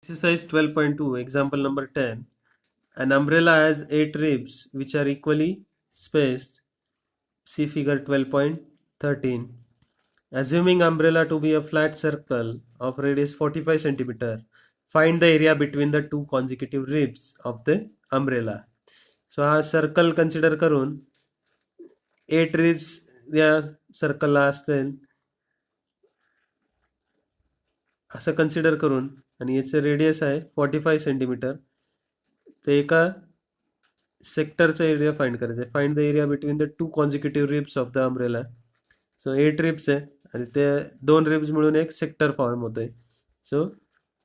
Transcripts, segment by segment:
Exercise 12.2, example number 10. An umbrella has 8 ribs which are equally spaced. See figure 12.13. Assuming umbrella to be a flat circle of radius 45 centimeter, find the area between the two consecutive ribs of the umbrella. So हा circle consider करून 8 ribs या सर्कलला असतील असं consider करून आणि याचं radius आहे 45 centimetre. तर एका सेक्टरचा एरिया फाइंड करायचा आहे. Find the area between the two consecutive ribs of the umbrella. So 8 ribs आहे आणि ते 2 रिब्स मिळून एक सेक्टर फॉर्म होत आहे. सो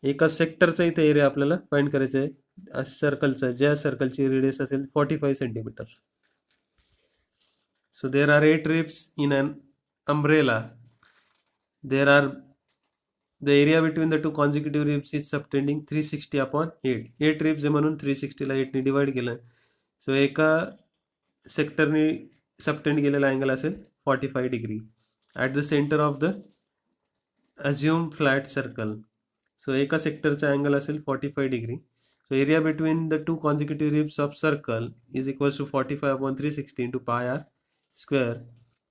एका सेक्टरचा इथे एरिया आपल्याला फाइंड करायचा आहे सर्कलचा, ज्या सर्कलची रेडियस असेल 45 centimetre. So there are 8 ribs in an umbrella. There are the area between the two consecutive ribs is subtending 360 upon 8. 8 ribs आहे म्हणून 360 ला 8 ने डिवाइड केलं. सो एका सेक्टरने सबटेंड केलेला अँगल असेल 45 degree at the centre of the assume flat circle. So एका सेक्टरचा angle असेल 45 degree. So area between the two consecutive ribs of circle is equals to 45 upon 360 into pi r square.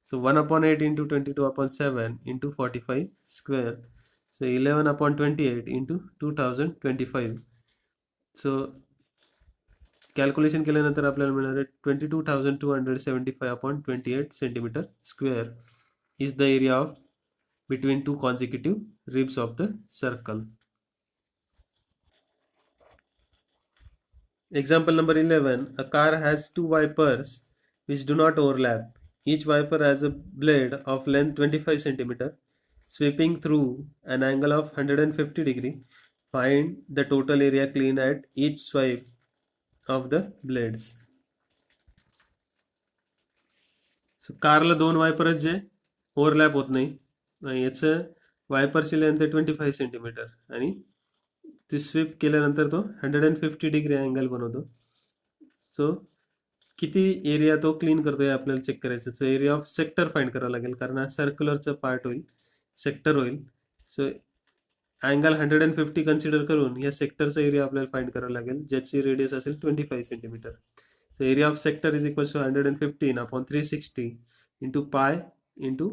So 1 upon 8 into 22 upon 7 into 45 square. So 11 upon 28 into 2025. So calculation केल्यानंतर आपल्याला मिळणार आहे 22,275 upon 28 centimeter square is the area of between two consecutive ribs of the circle. Example number 11. A car has two wipers which do not overlap. Each wiper has a blade of length 25 centimeter sweeping through an angle of 150 degree. Find the total area clean at each swipe of the blades. So कारला दोन viper आहेत जे overlap होत नाही. याचं वायपरची length आहे 25 centimetre आणि ते sweep केल्यानंतर तो 150 डिग्री अँगल बनवतो. सो किती एरिया तो क्लीन करतोय आपल्याला चेक करायचं. So area of sector find करावं लागेल कारण हा सर्क्युलरचा पार्ट होईल, सेक्टर होईल. सो अँगल 150 कन्सिडर करून या सेक्टरचा एरिया आपल्याला फाइंड करावा लागेल ज्याची रेडियस असेल 25 centimetre. So area of sector is equal to 115 upon 360 into pi into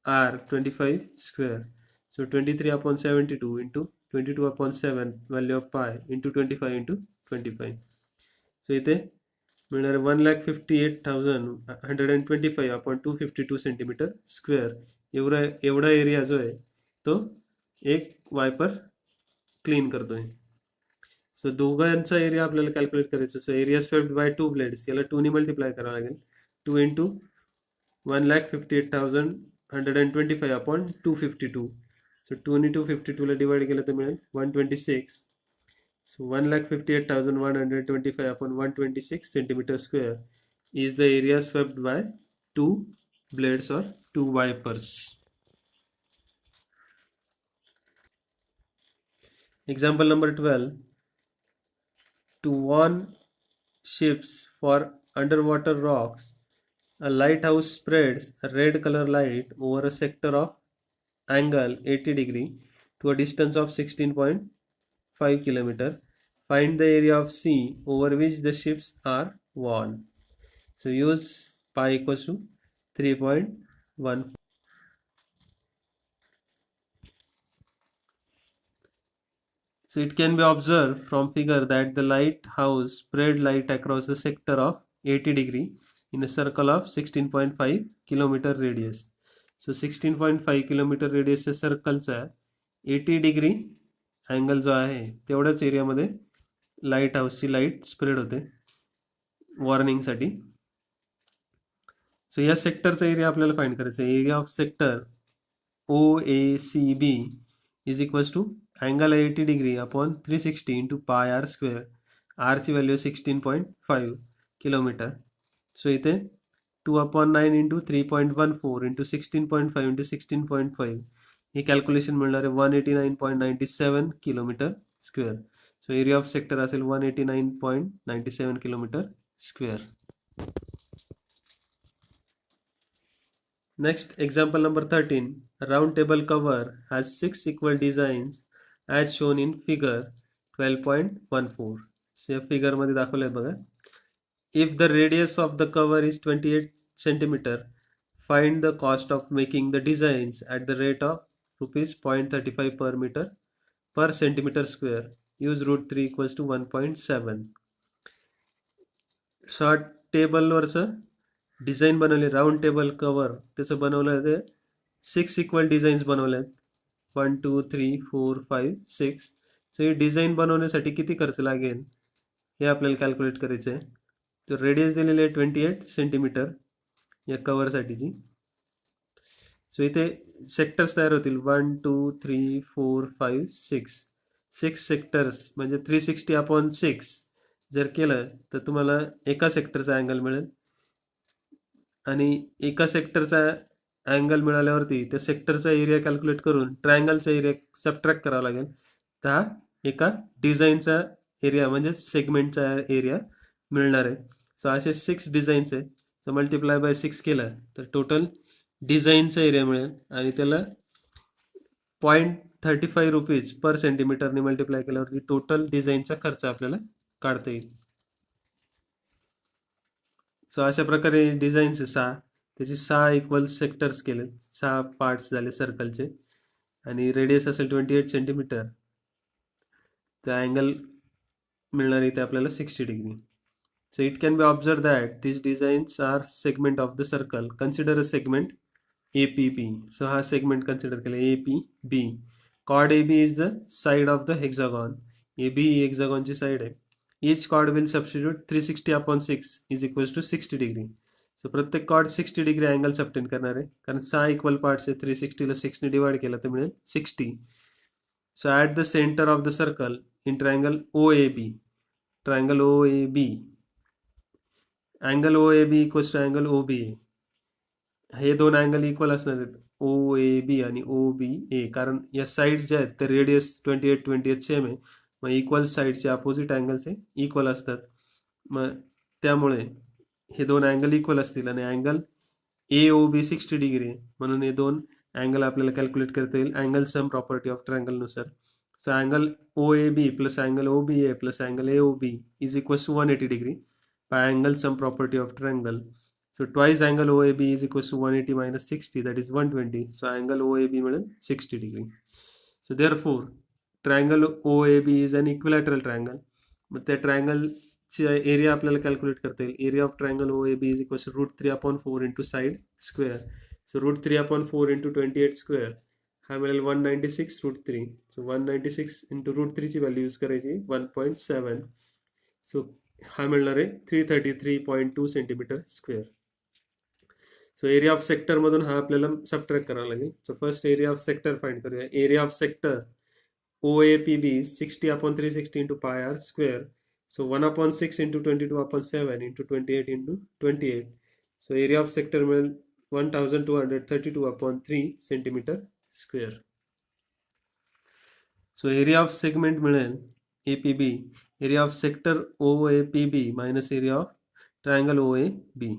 r 25 square. So 23 upon 72 into 22 upon 7 value of pi into 25 into 25. So इथे मिळणार 1,58,125 upon 252 सेंटीमीटर स्क्वेअर. एवढा एरिया जो आहे तो एक वायपर क्लीन करतोय. So दोघांचा area आपल्याला कॅल्क्युलेट करायचं. So area swept by 2 blades, याला 2 ने मल्टिप्लाय करावं लागेल. 2 इंटू 1,58,125 अपॉन 252. सो 2 ने 252 ला डिवाइड केलं तर मिळेल 126. So 1,58,125 upon 126 centimetre square is the area swept by 2 blades और 2 wipers. Example number 12. To warn ships for underwater rocks, a lighthouse spreads a red color light over a sector of angle 80 degree to a distance of 16.5 kilometer. Find the area of sea over which the ships are warned. So use pi equals to 3.1. So it can be observed from figure that the lighthouse spread light across the sector of 80 degree in a circle of 16.5 kilometer radius. So 16.5 kilometre रेडियसच्या सर्कलचा 80 degree angle जो आहे तेवढ्याच एरियामध्ये light हाऊसची light spread होते वॉर्निंगसाठी. So या सेक्टरचा area आपल्याला find करायचा आहे. Area of sector OACB is equals to angle 80 degree upon 360 into pi r square. आरची व्हॅल्यू 16.5 किलोमीटर. सो इथे 2 upon 9 into 3.14 into 16.5 into 16.5 हे कॅल्क्युलेशन मिळणार आहे 189.97 kilometre square. So area of sector असेल 189.97 kilometre square. Next example number 13. A round table cover has 6 equal designs as shown in figure 12.14. So या फिगरमध्ये दाखवलं आहे बघा. If the radius of the cover is 28 centimetre, find the cost of making the designs at the rate of rupees 0.35 per meter per centimeter square. Use root 3 equals to 1.7. Short टेबलवरचं design बनवले, round table cover त्याचं बनवलं ते 6 equal designs बनवले आहेत. 1 2 3 4 5 6. So हे design बनवण्यासाठी किती खर्च लागेल हे आपल्याला कॅल्क्युलेट करायचं आहे. तर रेडियस दिलेली आहे 28 सेंटीमीटर या कवरसाठीची. सो इथे सेक्टर्स तयार होतील 1 2 3 4 5 6 सेक्टर्स म्हणजे 360/6 जर केलं तर तुम्हाला एका सेक्टरचा अँगल मिळेल. आणि एका सेक्टरचा अँगल मिळाल्यावरती त्या सेक्टरचा एरिया कॅल्क्युलेट करून ट्रायंगलचा एरिया सबट्रॅक्ट करावा लागेल. तर हा एका डिझाईनचा एरिया म्हणजे सेगमेंटचा एरिया मिळणार आहे. सो असे 6 डिझाईन्स आहे. सो मल्टिप्लाय बाय 6 केलं तर टोटल डिझाईनचा एरिया मिळेल आणि त्याला 0.35 रुपीज पर सेंटीमीटरने मल्टिप्लाय केल्यावरती टोटल डिझाईनचा खर्च आपल्याला काढता येईल. सो अशा प्रकारे डिझाईन्स 6 त्याचे 6 इक्वल सेक्टर्स केले, 6 पार्ट्स झाले सर्कलचे आणि रेडियस असेल 28 सेंटीमीटर. तर अँगल मिळणार इथे आपल्याला 60 degree. So it can be observe that this designs are segment of the circle. Consider a segment APB. So हा सेगमेंट कन्सिडर केला APB. Chord AB is the side of the hexagon. AB ही हेक्सागॉनची side आहे. Each chord will substitute 360/6 is equals to 60 degree. So प्रत्येक cord 60 degree angle subtend करणार आहे कारण 6 equal parts आहे. 360ला 6ने डिवाइड केला तर मिळेल 60. So at the centre of the circle in triangle OAB, triangle OAB, angle OAB equals to angle OBA. हे दोन अँगल इक्वल असणार आहेत OAB आणि OBA कारण या साईड्स ज्या आहेत त्या रेडियस 28 सेम आहे. मग इक्वल साईडचे अपोजिट अँगल्स इक्वल असतात. मग त्यामुळे हे दोन अँगल इक्वल असतील आणि अँगल AOB 60 डिग्री आहे म्हणून हे दोन अँगल आपल्याला कॅल्क्युलेट करता येईल अँगल सम प्रॉपर्टी ऑफ ट्रायंगलनुसार. So angle OAB plus angle OBA plus angle AOB is equals to 180 degree by angle sum property of triangle. So twice angle OAB is equals to 180 minus 60, that is 120. So angle OAB मिळेल 60 degree. So therefore triangle OAB is an equilateral triangle. मग त्या ट्रायंगलची area आपल्याला calculate करता येईल. Area of triangle OAB is equals to √3/4 into side square. So √3/4 into 28 square हा मिळेल 196 √3. So 196 into √3 ची value use करायची 1.7. सो हा मिळणार आहे 333.2 centimetre square. So area of sector मधून हा आपल्याला सबट्रॅक्ट करावा लागेल. So first area of sector find करूया. Area of sector OAPB 60/360 into pi r square. So 1/6 into 22/7 into 28 into 28. So area of sector मिळेल 1232/3 centimetre square. So area of segment मिळेल APB. Area of sector OAPB minus area of triangle OAB.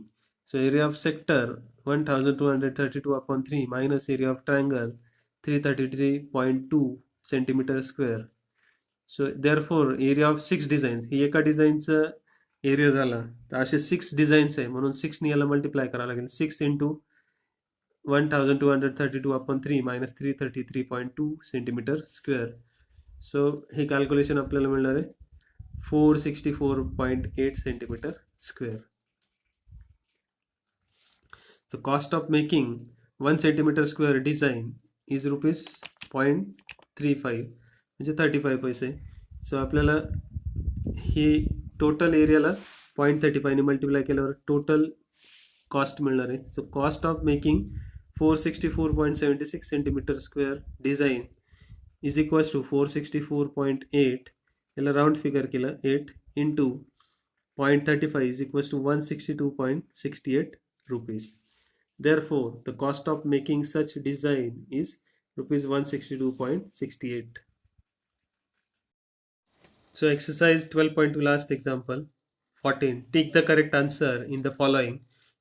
So area of sector 1232/3 minus area of triangle 333.2 centimetre square. So therefore area of 6 designs ही एका डिझाईनचा area झाला तर असे 6 designs आहे म्हणून 6ने याला मल्टिप्लाय करावं लागेल. 6 into 1232/3 minus 333.2 centimetre square. So हे कॅल्क्युलेशन आपल्याला मिळणार आहे 464.8 centimetre square. So cost of making 1 centimeter square design is rupees 0.35 म्हणजे 35 पैसे. सो आपल्याला ही टोटल एरियाला 0.35 ने मल्टिप्लाय केल्यावर टोटल कॉस्ट मिळणार आहे. So cost of making 464.76 centimetre square design is equals to 464.8 याला राऊंड फिगर केलं 8 into 0.35 is equals to 162.68 rupees. Therefore, the cost of making such design is rupees 162.68. So exercise 12.2 last example 14. Take the correct answer in the following.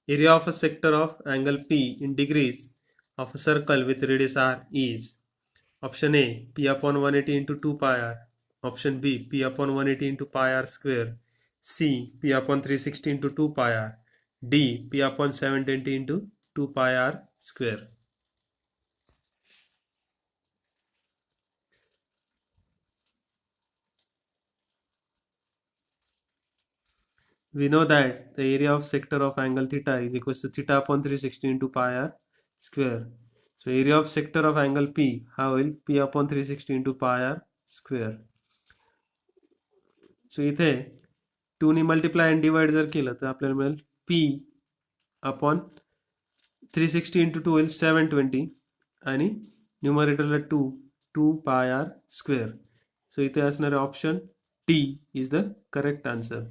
Area of a sector of angle P in degrees of a circle with radius R is option A P/180 into 2 pi r, option B P upon 180 into pi r square, C P upon 360 into 2 pi r, D P upon 720 into 2 pi r square. We know that the area of sector of angle theta is equals to theta upon 360 into pi r square. So area of sector of angle P हा होईल P upon 360 into pi r square. So इथे 2 ने multiply आणि divide जर केलं तर आपल्याला मिळेल P अपॉन 360 इंटू 2 होईल 720 आणि न्यूमरेटरला 2 पाय आर स्क्वेअर. सो इथे असणारे option D is the correct answer.